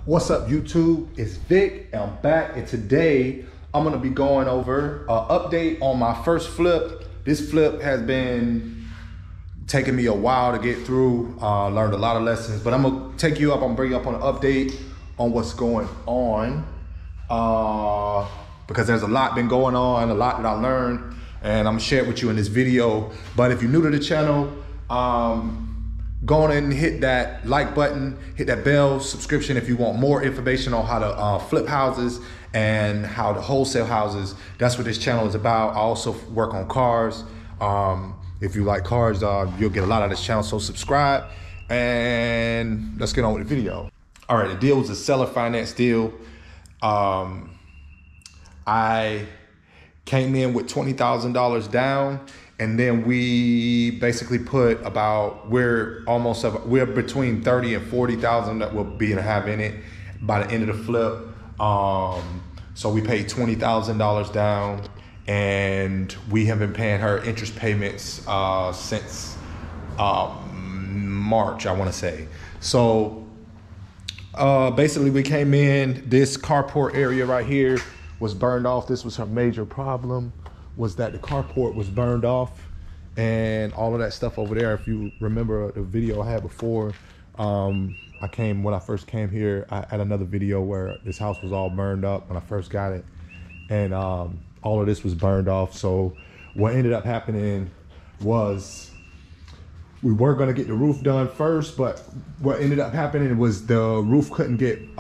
What's up, YouTube? It's Vic, and I'm back, and today I'm gonna be going over an update on my first flip. This flip has been taking me a while to get through. Learned a lot of lessons, but I'm gonna take you up, I'm gonna bring you up on an update on what's going on. Because there's a lot been going on, a lot that I learned, and I'm gonna share it with you in this video. But if you're new to the channel, go on and hit that like button, hit that bell subscription if you want more information on how to flip houses and how to wholesale houses. That's what this channel is about. I also work on cars. If you like cars, you'll get a lot out of this channel, so subscribe and let's get on with the video. All right, the deal was a seller finance deal. I came in with $20,000 down, and then we basically put about, we're between 30 and 40,000 that we'll be to have in it by the end of the flip. So we paid $20,000 down, and we have been paying her interest payments since March, I want to say. So basically we came in, this carport area right here was burned off. This was her major problem, was that the carport was burned off and all of that stuff over there. If you remember the video I had before, when I first came here, I had another video where this house was all burned up when I first got it, and all of this was burned off. So what ended up happening was we were gonna get the roof done first, but what ended up happening was the roof couldn't get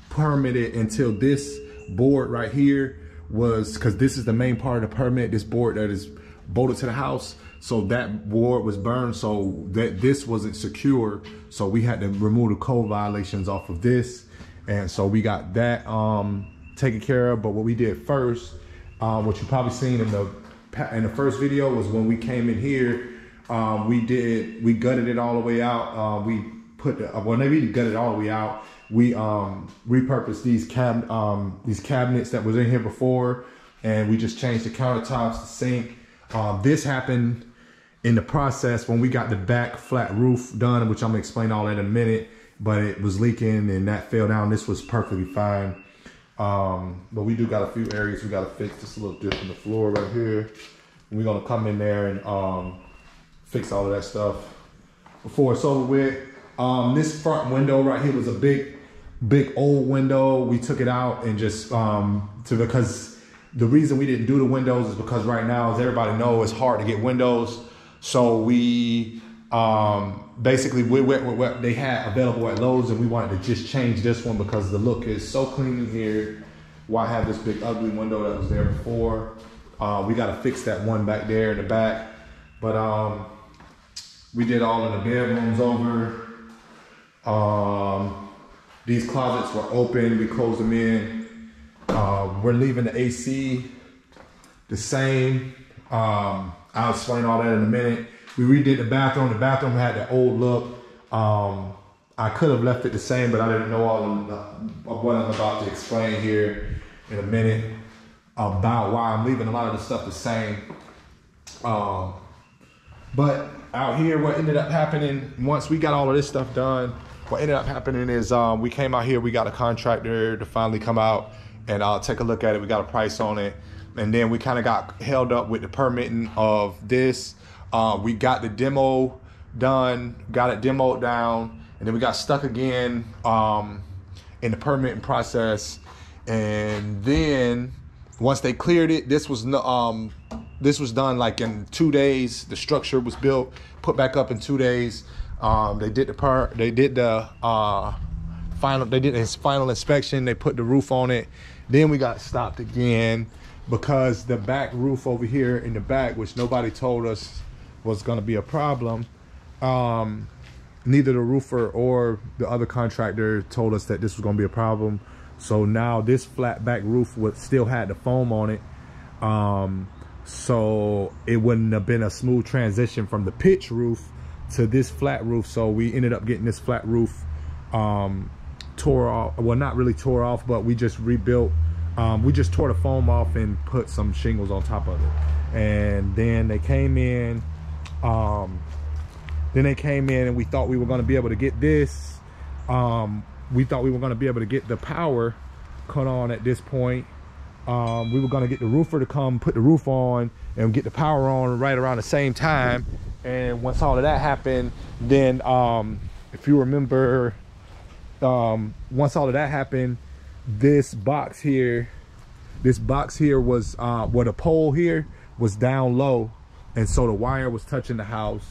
permitted until this board right here was, because this is the main part of the permit, this board that is bolted to the house. So that board was burned, so that this wasn't secure. So we had to remove the code violations off of this. And so we got that taken care of. But what we did first, what you probably seen in the first video, was when we came in here, we gutted it all the way out. We gutted it all the way out. We repurposed these cabinets that was in here before, and we just changed the countertops, the sink. This happened in the process when we got the back flat roof done, which I'm gonna explain all that in a minute, but it was leaking and that fell down. This was perfectly fine. But we do got a few areas we gotta fix. Just a little dip in the floor right here. We're gonna come in there and fix all of that stuff before it's over with. This front window right here was a big old window. We took it out and just because the reason we didn't do the windows is because right now, as everybody knows, it's hard to get windows. So we basically we went with what they had available at Lowe's, and we wanted to just change this one because the look is so clean in here. Why have this big ugly window that was there before? We got to fix that one back there in the back. But we did all of the bedrooms over. These closets were open, we closed them in. We're leaving the AC the same. I'll explain all that in a minute. We redid the bathroom. The bathroom had that old look. I could have left it the same, but I didn't know all of what I'm about to explain here in a minute about why I'm leaving a lot of the stuff the same. But out here, what ended up happening, once we got all of this stuff done, what ended up happening is we came out here, we got a contractor to finally come out and take a look at it. We got a price on it. And then we kind of got held up with the permitting of this. We got the demo done, got it demoed down, and then we got stuck again in the permitting process. And then once they cleared it, this was done like in 2 days. The structure was built, put back up in 2 days. They did the final inspection. They put the roof on it. Then we got stopped again because the back roof over here in the back, which nobody told us was going to be a problem, neither the roofer or the other contractor told us that this was going to be a problem. So now this flat back roof still had the foam on it. So it wouldn't have been a smooth transition from the pitch roof to this flat roof. So we ended up getting this flat roof tore off. Well, not really tore off, but we just rebuilt. We just tore the foam off and put some shingles on top of it. And then they came in and we thought we were going to be able to get this we thought we were going to be able to get the power cut on at this point. We were going to get the roofer to come put the roof on and get the power on right around the same time. And once all of that happened, then if you remember, once all of that happened, this box here was where the pole here was down low, and so the wire was touching the house.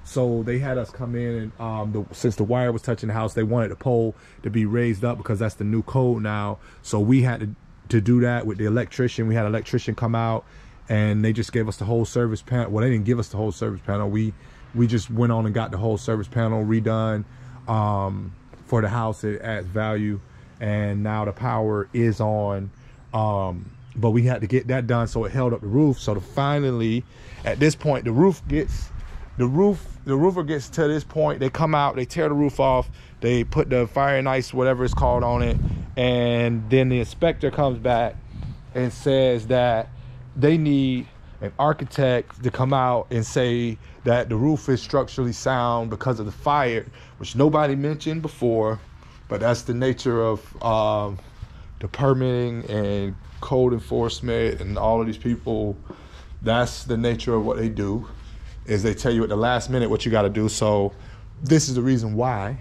So they had us come in, and since the wire was touching the house, they wanted the pole to be raised up because that's the new code now. So we had to do that with the electrician. We had an electrician come out, and they just gave us the whole service panel. Well, they didn't give us the whole service panel. We just went on and got the whole service panel redone for the house. It adds value, and now the power is on. But we had to get that done, so it held up the roof. So finally, at this point, the roofer gets to this point. They come out, they tear the roof off, they put the fire and ice, whatever it's called, on it, and then the inspector comes back and says that they need an architect to come out and say that the roof is structurally sound because of the fire, which nobody mentioned before. But that's the nature of the permitting and code enforcement and all of these people. That's the nature of what they do, is they tell you at the last minute what you got to do. So this is the reason why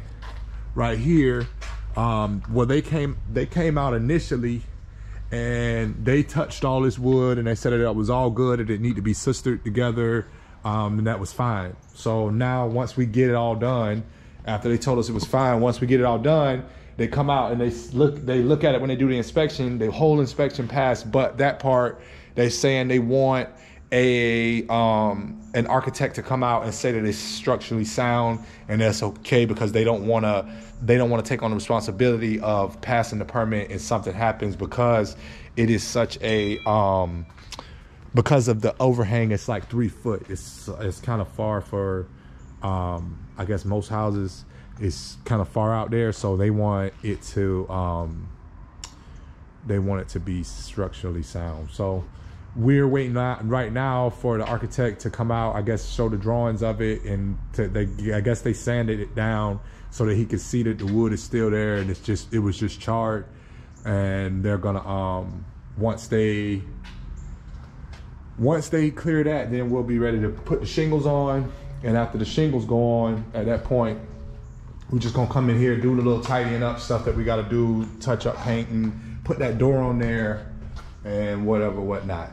right here. Well, they came out initially and they touched all this wood and they said that it was all good, it didn't need to be sistered together, and that was fine. So now once we get it all done, after they told us it was fine, once we get it all done, they come out and they look at it when they do the inspection. The whole inspection passed, but that part, they're saying they want an architect to come out and say that it's structurally sound, and that's okay because they don't want to take on the responsibility of passing the permit if something happens, because it is such a because of the overhang. It's like 3 foot. It's kind of far for I guess most houses. It's kind of far out there, so they want it to be structurally sound. So we're waiting right now for the architect to come out, I guess, show the drawings of it, and I guess they sanded it down so that he could see that the wood is still there and it was just charred. And they're gonna once they clear that, then we'll be ready to put the shingles on. And after the shingles go on, at that point, we're just gonna come in here, do the little tidying up stuff that we gotta do, touch up painting, put that door on there, and whatnot.